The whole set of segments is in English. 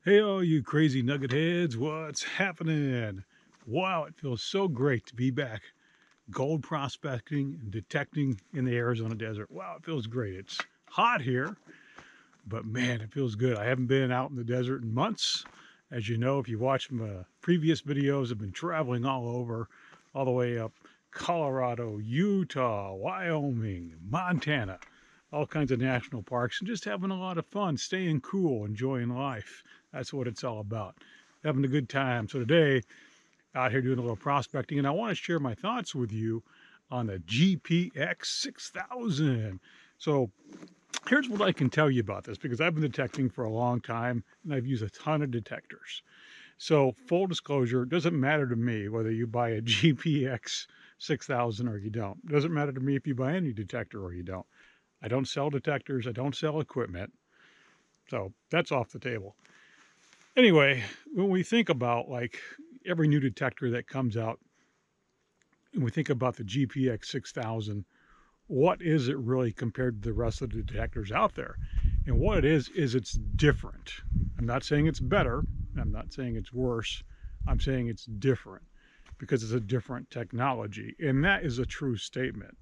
Hey, all you crazy nugget heads, what's happening? Wow, it feels so great to be back gold prospecting and detecting in the Arizona desert. Wow, it feels great. It's hot here, but man, it feels good. I haven't been out in the desert in months. As you know, if you watched my previous videos, I've been traveling all over, all the way up Colorado, Utah, Wyoming, Montana, all kinds of national parks, and just having a lot of fun, staying cool, enjoying life. That's what it's all about, having a good time. So today, out here doing a little prospecting, and I want to share my thoughts with you on the GPX 6000. So here's what I can tell you about this, because I've been detecting for a long time and I've used a ton of detectors. So full disclosure, it doesn't matter to me whether you buy a GPX 6000 or you don't. It doesn't matter to me if you buy any detector or you don't. I don't sell detectors. I don't sell equipment. So that's off the table. Anyway, when we think about like every new detector that comes out, and we think about the GPX 6000, what is it really compared to the rest of the detectors out there? And what it is it's different. I'm not saying it's better. I'm not saying it's worse. I'm saying it's different because it's a different technology. And that is a true statement.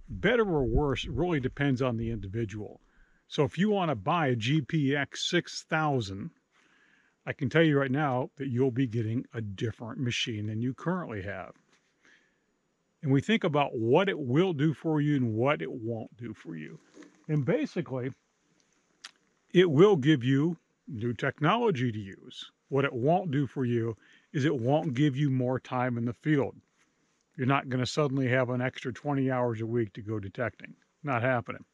Better or worse really depends on the individual. So if you want to buy a GPX 6000, I can tell you right now that you'll be getting a different machine than you currently have. And we think about what it will do for you and what it won't do for you. And basically, it will give you new technology to use. What it won't do for you is it won't give you more time in the field. You're not going to suddenly have an extra 20 hours a week to go detecting. Not happening.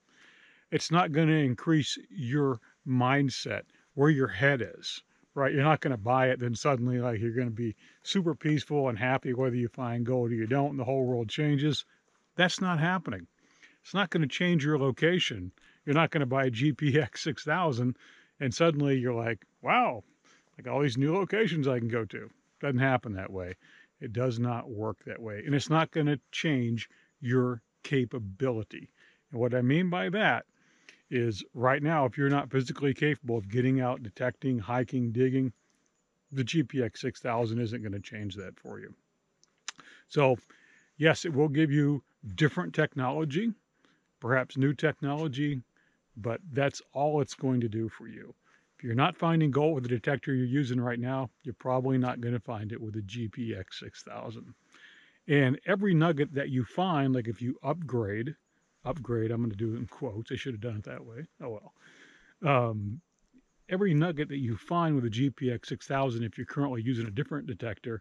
It's not going to increase your mindset, where your head is, right? You're not going to buy it, then suddenly like you're going to be super peaceful and happy whether you find gold or you don't, and the whole world changes. That's not happening. It's not going to change your location. You're not going to buy a GPX 6000 and suddenly you're like, wow, like all these new locations I can go to. Doesn't happen that way. It does not work that way. And it's not going to change your capability. And what I mean by that is right now, if you're not physically capable of getting out, detecting, hiking, digging, the GPX 6000 isn't going to change that for you. So, yes, it will give you different technology, perhaps new technology, but that's all it's going to do for you. If you're not finding gold with the detector you're using right now, you're probably not going to find it with a GPX 6000. And every nugget that you find, like if you upgrade, I'm going to do it in quotes. I should have done it that way. Oh well. Every nugget that you find with a GPX 6000, if you're currently using a different detector,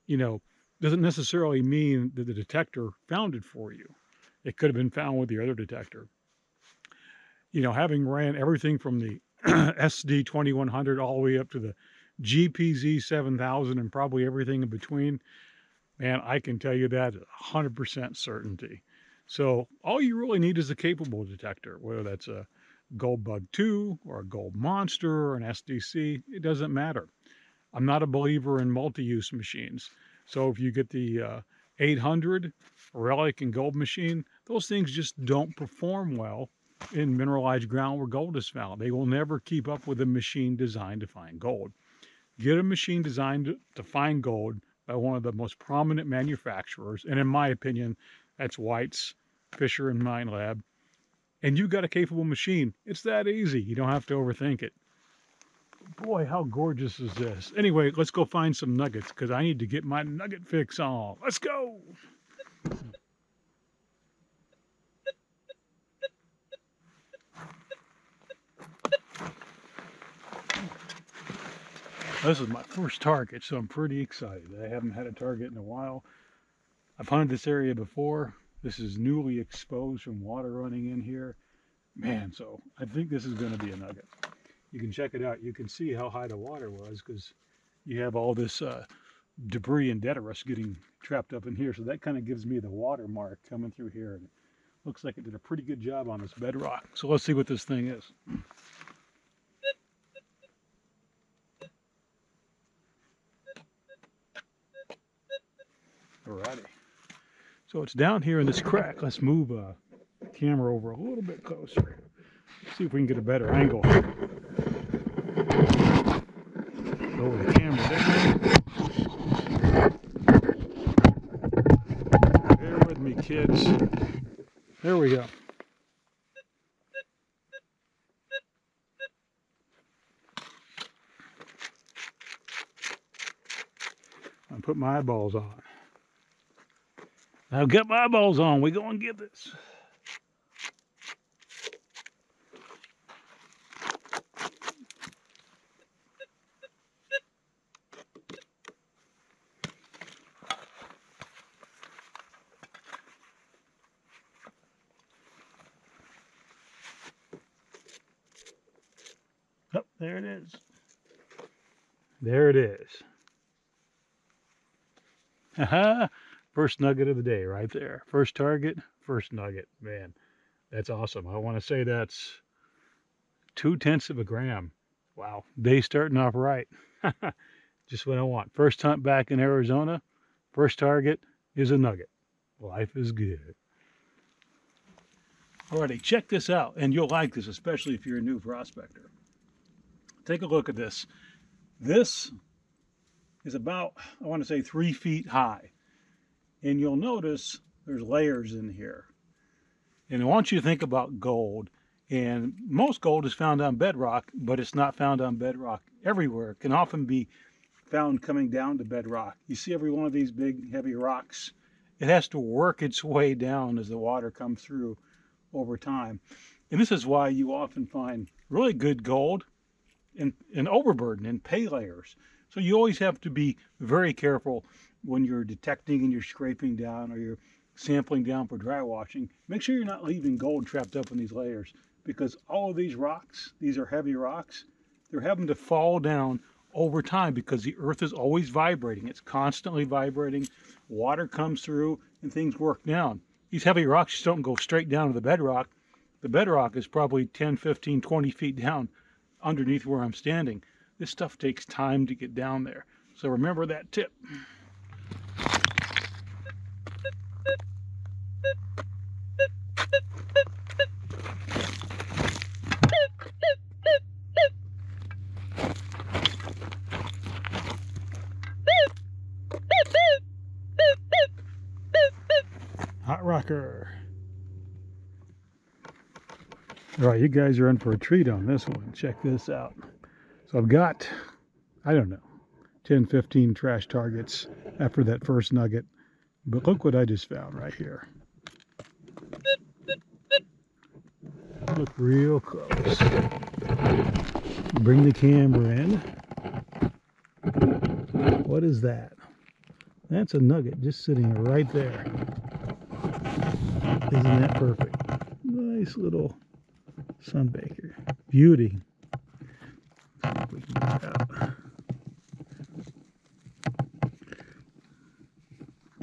you know, doesn't necessarily mean that the detector found it for you. It could have been found with the other detector. You know, having ran everything from the SD 2100 all the way up to the GPZ 7000 and probably everything in between, man, I can tell you that 100% certainty. So all you really need is a capable detector, whether that's a Gold Bug 2 or a Gold Monster or an SDC, it doesn't matter. I'm not a believer in multi-use machines. So if you get the 800 Relic and Gold machine, those things just don't perform well in mineralized ground where gold is found. They will never keep up with a machine designed to find gold. Get a machine designed to find gold by one of the most prominent manufacturers, and in my opinion, that's White's, Fisher, and Mine Lab, and you got a capable machine. It's that easy. You don't have to overthink it. Boy, how gorgeous is this? Anyway, let's go find some nuggets because I need to get my nugget fix on. Let's go. This is my first target, so I'm pretty excited. I haven't had a target in a while. I've hunted this area before. This is newly exposed from water running in here. Man, so I think this is going to be a nugget. You can check it out. You can see how high the water was because you have all this debris and detritus getting trapped up in here. So that kind of gives me the watermark coming through here. And it looks like it did a pretty good job on this bedrock. So let's see what this thing is. Alrighty. So it's down here in this crack. Let's move the camera over a little bit closer. See if we can get a better angle. kids. There we go. I put my eyeballs on. I've got my eyeballs on. We go and get this. Oh, there it is. There it is. Haha. First nugget of the day right there. First target, first nugget. Man, that's awesome. I want to say that's 0.2 of a gram. Wow. Day starting off right. Just what I want. First hunt back in Arizona. First target is a nugget. Life is good. Alrighty, check this out. And you'll like this, especially if you're a new prospector. Take a look at this. This is about, I want to say, 3 feet high. And you'll notice there's layers in here. And I want you to think about gold. And most gold is found on bedrock, but it's not found on bedrock everywhere. It can often be found coming down to bedrock. You see every one of these big, heavy rocks? It has to work its way down as the water comes through over time. And this is why you often find really good gold in overburden and pay layers. So you always have to be very careful when you're detecting and you're scraping down or you're sampling down for dry washing. Make sure you're not leaving gold trapped up in these layers, because all of these rocks, these are heavy rocks, they're having to fall down over time because the earth is always vibrating. It's constantly vibrating. Water comes through and things work down. These heavy rocks just don't go straight down to the bedrock. The bedrock is probably 10, 15, 20 feet down underneath where I'm standing. This stuff takes time to get down there. So remember that tip. Hot rocker. All right, you guys are in for a treat on this one. Check this out. So I've got, I don't know, 10, 15 trash targets after that first nugget. But look what I just found right here. Look real close. Bring the camera in. What is that? That's a nugget just sitting right there. Isn't that perfect? Nice little sunbaker. Beauty. Let's see if we can get it out.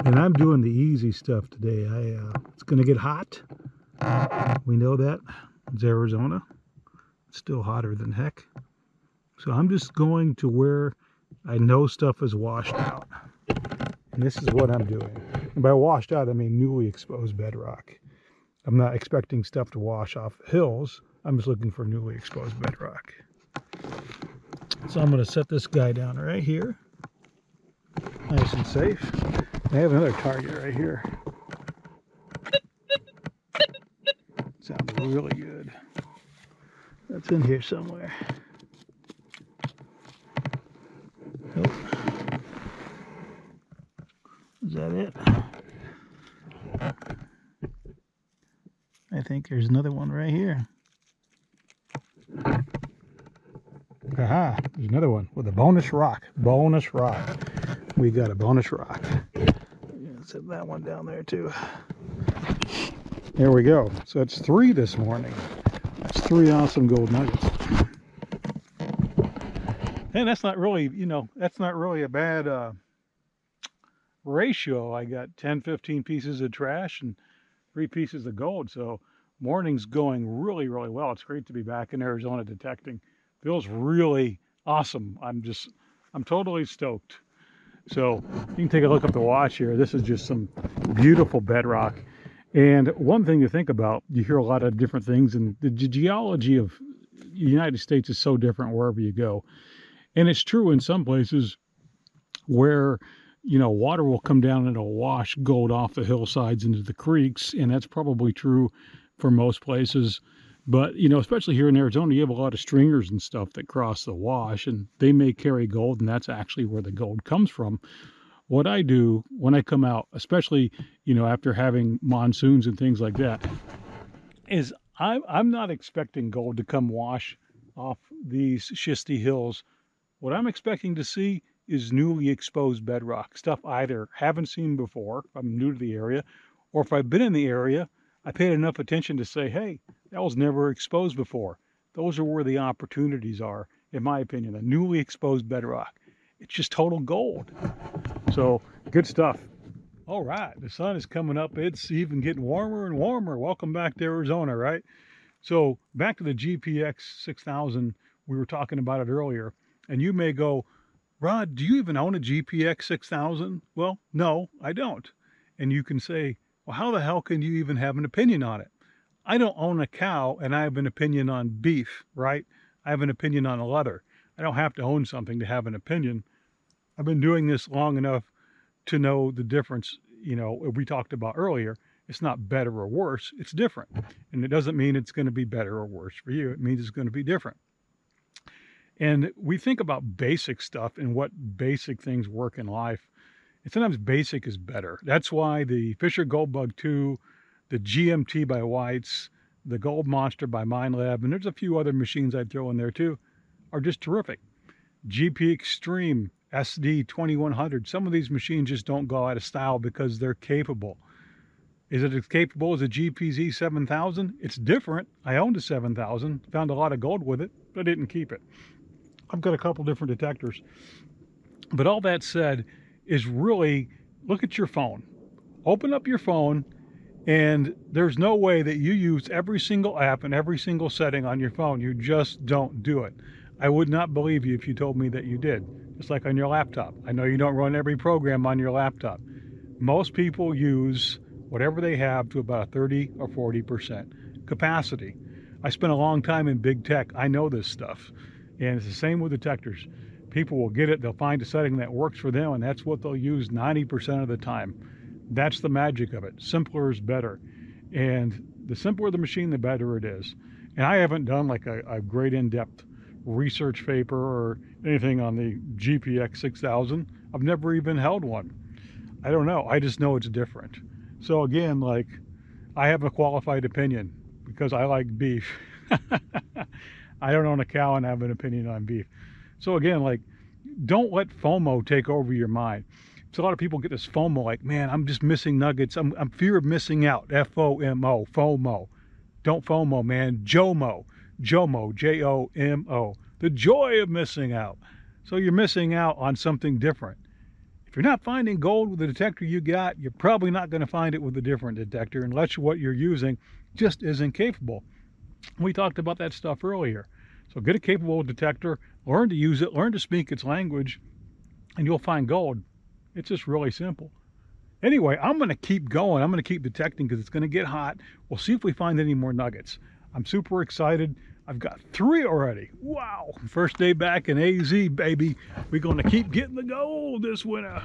And I'm doing the easy stuff today. It's going to get hot. We know that. It's Arizona. It's still hotter than heck. So I'm just going to where I know stuff is washed out. And this is what I'm doing. And by washed out, I mean newly exposed bedrock. I'm not expecting stuff to wash off hills. I'm just looking for newly exposed bedrock. So I'm going to set this guy down right here. Nice and safe. I have another target right here. Sounds really good. That's in here somewhere. Nope. Is that it? I think there's another one right here. Aha, there's another one with a bonus rock. Bonus rock. We got a bonus rock. Set that one down there too. There we go. So it's 3 this morning. That's 3 awesome gold nuggets. And that's not really, that's not really a bad ratio. I got 10, 15 pieces of trash and 3 pieces of gold. So morning's going really, really well. It's great to be back in Arizona detecting. Feels really awesome. I'm totally stoked. So you can take a look up the watch here. This is just some beautiful bedrock. And one thing to think about, you hear a lot of different things, and the geology of the United States is so different wherever you go. And it's true in some places where you know, water will come down and it'll wash gold off the hillsides into the creeks, and that's probably true for most places. But, you know, especially here in Arizona, you have a lot of stringers and stuff that cross the wash, and they may carry gold, and that's actually where the gold comes from. What I do when I come out, especially, you know, after having monsoons and things like that, is I'm not expecting gold to come wash off these schisty hills. What I'm expecting to see is newly exposed bedrock, stuff I either haven't seen before, if I'm new to the area, or if I've been in the area, I paid enough attention to say, hey, that was never exposed before. Those are where the opportunities are, in my opinion, the newly exposed bedrock. It's just total gold. So, good stuff. All right, the sun is coming up. It's even getting warmer and warmer. Welcome back to Arizona, right? So, back to the GPX 6000. We were talking about it earlier. And you may go, Rod, do you even own a GPX 6000? Well, no, I don't. And you can say, well, how the hell can you even have an opinion on it? I don't own a cow and I have an opinion on beef, right? I have an opinion on leather. I don't have to own something to have an opinion. I've been doing this long enough to know the difference. You know, we talked about earlier, it's not better or worse, it's different. And it doesn't mean it's going to be better or worse for you. It means it's going to be different. And we think about basic stuff and what basic things work in life. And sometimes basic is better. That's why the Fisher Gold Bug 2, the GMT by Whites, the Gold Monster by Minelab, and there's a few other machines I'd throw in there too, are just terrific. GP Extreme, SD 2100. Some of these machines just don't go out of style because they're capable. Is it as capable as a GPZ 7000? It's different. I owned a 7000, found a lot of gold with it, but I didn't keep it. I've got a couple different detectors. But all that said is really look at your phone. Open up your phone, and there's no way that you use every single app and every single setting on your phone. You just don't do it. I would not believe you if you told me that you did. Just like on your laptop. I know you don't run every program on your laptop. Most people use whatever they have to about 30 or 40% capacity. I spent a long time in big tech. I know this stuff. And it's the same with detectors. People will get it, they'll find a setting that works for them, and that's what they'll use 90% of the time. That's the magic of it. Simpler is better. And the simpler the machine, the better it is. And I haven't done like a great in-depth research paper or anything on the GPX 6000. I've never even held one. I don't know. I just know it's different. So again, like, I have a qualified opinion because I like beef. I don't own a cow and have an opinion on beef. So again, like, don't let FOMO take over your mind. So a lot of people get this FOMO, like, man, I'm just missing nuggets. I'm fear of missing out. FOMO, FOMO. Don't FOMO, man. JOMO, JOMO, JOMO. The joy of missing out. So you're missing out on something different. If you're not finding gold with the detector you got, you're probably not going to find it with a different detector unless what you're using just isn't capable. We talked about that stuff earlier. So get a capable detector, learn to use it, learn to speak its language, and you'll find gold. It's just really simple. Anyway, I'm going to keep going. I'm going to keep detecting because it's going to get hot. We'll see if we find any more nuggets. I'm super excited. I've got 3 already. Wow. First day back in AZ, baby. We're going to keep getting the gold this winter.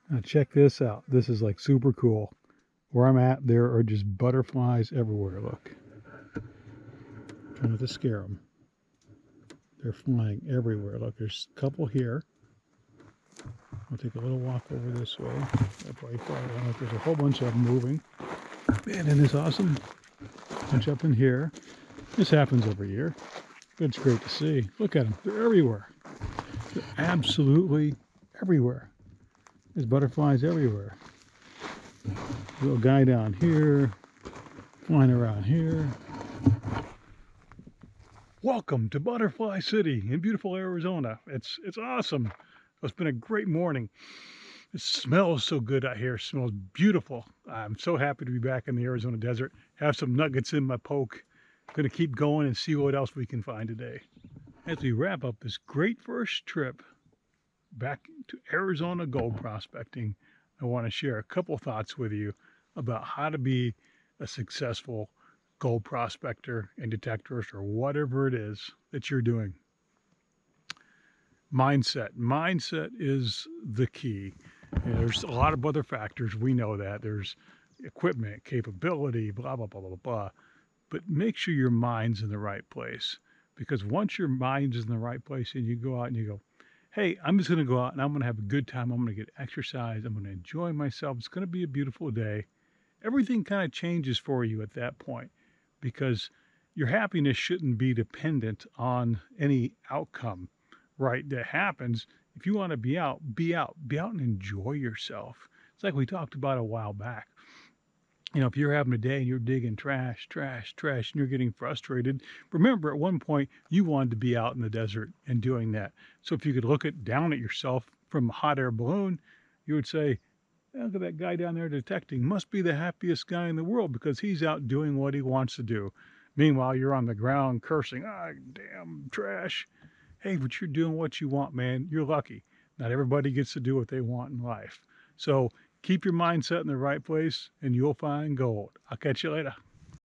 Now check this out. This is like super cool. Where I'm at, there are just butterflies everywhere. Look. Trying not to scare them. They're flying everywhere. Look, there's a couple here. I'll take a little walk over this way. Look, there's a whole bunch of them moving. Man, isn't this awesome? Bunch up in here. This happens every year. But it's great to see. Look at them. They're everywhere. They're absolutely everywhere. There's butterflies everywhere. Little guy down here, flying around here. Welcome to Butterfly City in beautiful Arizona. It's awesome. It's been a great morning. It smells so good out here. It smells beautiful. I'm so happy to be back in the Arizona desert. Have some nuggets in my poke. Gonna keep going and see what else we can find today. As we wrap up this great first trip back to Arizona gold prospecting, I want to share a couple thoughts with you about how to be a successful gold prospector and detectorist or whatever it is that you're doing. Mindset is the key. There's a lot of other factors. We know that there's equipment, capability, blah, blah, blah, blah, blah. But make sure your mind's in the right place, because once your mind's in the right place and you go out and you go, hey, I'm just going to go out and I'm going to have a good time. I'm going to get exercise. I'm going to enjoy myself. It's going to be a beautiful day. Everything kind of changes for you at that point, because your happiness shouldn't be dependent on any outcome, right? That happens. If you want to be out, be out and enjoy yourself. It's like we talked about a while back. If you're having a day and you're digging trash, and you're getting frustrated, remember at one point you wanted to be out in the desert and doing that. So if you could look down at yourself from a hot air balloon, you would say, look at that guy down there detecting. Must be the happiest guy in the world because he's out doing what he wants to do. Meanwhile, you're on the ground cursing, damn trash. Hey, but you're doing what you want, man. You're lucky. Not everybody gets to do what they want in life. So keep your mindset in the right place and you'll find gold. I'll catch you later.